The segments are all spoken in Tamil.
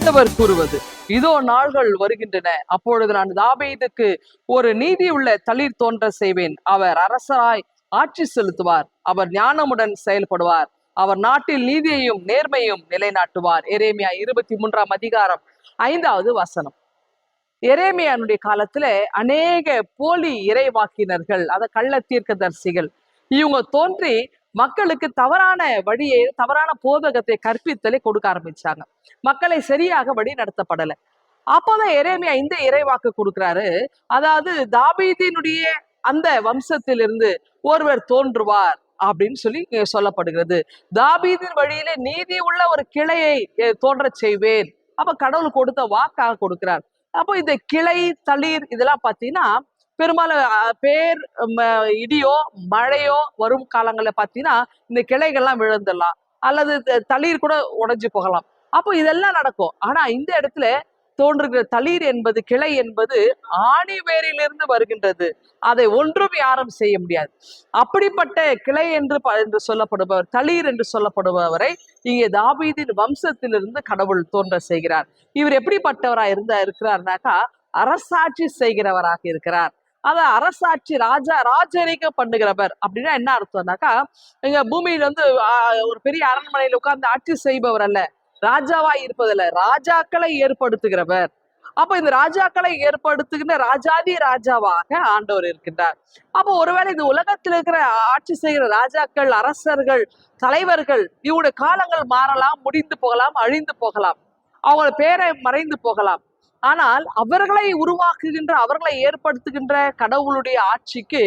ஆண்டவர் கூறுவது, இதோ நாள்கள் வருகின்றன, அப்பொழுது நான் தாவீதுக்கு ஒரு நீதி உள்ள தளிர் தோன்ற செய்வேன். அவர் அரசராய் ஆட்சி செலுத்துவார். அவர் ஞானமுடன் செயல்படுவார். அவர் நாட்டில் நீதியையும் நேர்மையும் நிலைநாட்டுவார். எரேமியா 23 5வது வசனம். எரேமியானுடைய காலத்துல அநேக போலி இறைவாக்கினர்கள், அத கள்ள தீர்க்கதரிசிகள், இவங்க தோன்றி மக்களுக்கு தவறான வழியை, தவறான போதகத்தை, கற்பித்தலை கொடுக்க ஆரம்பிச்சாங்க. மக்களை சரியாக வழி நடத்தப்படல. அப்பதான் எரேமியா இந்த இறைவாக்கு கொடுக்கிறாரு. அதாவது தாவீதினுடைய அந்த வம்சத்திலிருந்து ஒருவர் தோன்றுவார் அப்படின்னு சொல்லி சொல்லப்படுகிறது. தாவீதின் வழியிலே நீதி உள்ள ஒரு கிளையை தோன்ற செய்வேன். அப்ப கடவுள் கொடுத்த வாக்காக கொடுக்கிறார். அப்போ இந்த கிளை, தளிர் இதெல்லாம் பாத்தீங்கன்னா பெரும்பாலும் இடியோ மழையோ வரும் காலங்களில் பார்த்தீங்கன்னா இந்த கிளைகள்லாம் விழுந்துடலாம், அல்லது தளிர் கூட உடைஞ்சு போகலாம். அப்போ இதெல்லாம் நடக்கும். ஆனா இந்த இடத்துல தோன்றுகிற தளிர் என்பது, கிளை என்பது ஆணி வேரிலிருந்து வருகின்றது. அதை ஒன்றும் யாரும் செய்ய முடியாது. அப்படிப்பட்ட கிளை என்று சொல்லப்படுபவர், தளிர் என்று சொல்லப்படுபவரை இங்கே தாவீதின் வம்சத்திலிருந்து கடவுள் தோன்ற செய்கிறார். இவர் எப்படிப்பட்டவராக இருக்கிறார்னாக்கா, அரசாட்சி செய்கிறவராக இருக்கிறார். அத அரசாட்சி, ராஜரீகம் பண்ணுகிறவர் அப்படின்னா என்ன அர்த்தம்னாக்கா, இங்க பூமியில வந்து ஒரு பெரிய அரண்மனையில உட்கார்ந்து ஆட்சி செய்பவர் அல்ல, ராஜாவா இருப்பதில்ல, ராஜாக்களை ஏற்படுத்துகிறவர். அப்ப இந்த ராஜாக்களை ஏற்படுத்துகின்ற ராஜாதி ராஜாவாக ஆண்டவர் இருக்கின்றார். அப்போ ஒருவேளை இந்த உலகத்தில் இருக்கிற ஆட்சி செய்கிற ராஜாக்கள், அரசர்கள், தலைவர்கள், இவங்களுடைய காலங்கள் மாறலாம், முடிந்து போகலாம், அழிந்து போகலாம், அவங்களோட பேரை மறைந்து போகலாம். ஆனால் அவர்களை உருவாக்குகின்ற, அவர்களை ஏற்படுத்துகின்ற கடவுளுடைய ஆட்சிக்கு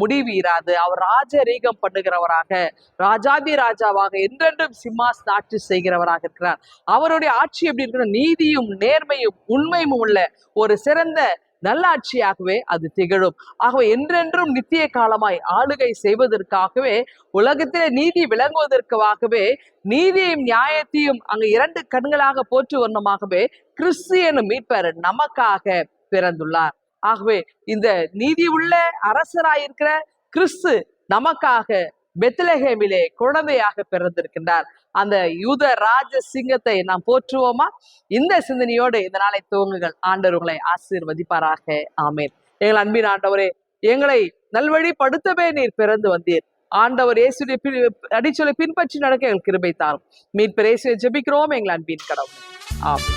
முடிவு இராது. அவர் ராஜரீகம் பண்ணுகிறவராக, ராஜாதி ராஜாவாக, என்றென்றும் சிம்மாசன ஆட்சி செய்கிறவராக இருக்கிறார். அவருடைய ஆட்சி எப்படி இருக்கிற, நீதியும் நேர்மையும் உண்மையும் உள்ள ஒரு சிறந்த நல்லாட்சியாகவே அது திகழும். ஆகவே என்றென்றும் நித்திய காலமாய் ஆளுகை செய்வதற்காகவே, உலகத்திலே நீதி விளங்குவதற்காகவே, நீதியையும் நியாயத்தையும் அங்கு இரண்டு கண்களாக போற்று வண்ணமாகவே கிறிஸ்து எனும் மீட்பர் நமக்காக பிறந்துள்ளார். ஆகவே இந்த நீதி உள்ள அரசராயிருக்கிற கிறிஸ்து நமக்காக பெத்லகேமிலே குழந்தையாக பிறந்திருக்கின்றார். அந்த யூத ராஜ சிங்கத்தை நாம் போற்றுவோமா? இந்த சிந்தனையோடு இந்த நாளை துவங்குங்கள். ஆண்டவர் உங்களை ஆசீர்வதிப்பாராக. ஆமேன். எங்கள் அன்பின் ஆண்டவரே, எங்களை நல்வழிப்படுத்தவே நீர் பிறந்து வந்தீர். ஆண்டவர் இயேசுடைய அடிச்சொலை பின்பற்றி நடக்க எங்கள் கிருபை தாரும். மீட்பர் இயேசுவை ஜெபிக்கிறோம் எங்கள் அன்பின் கடவுள். ஆமென்.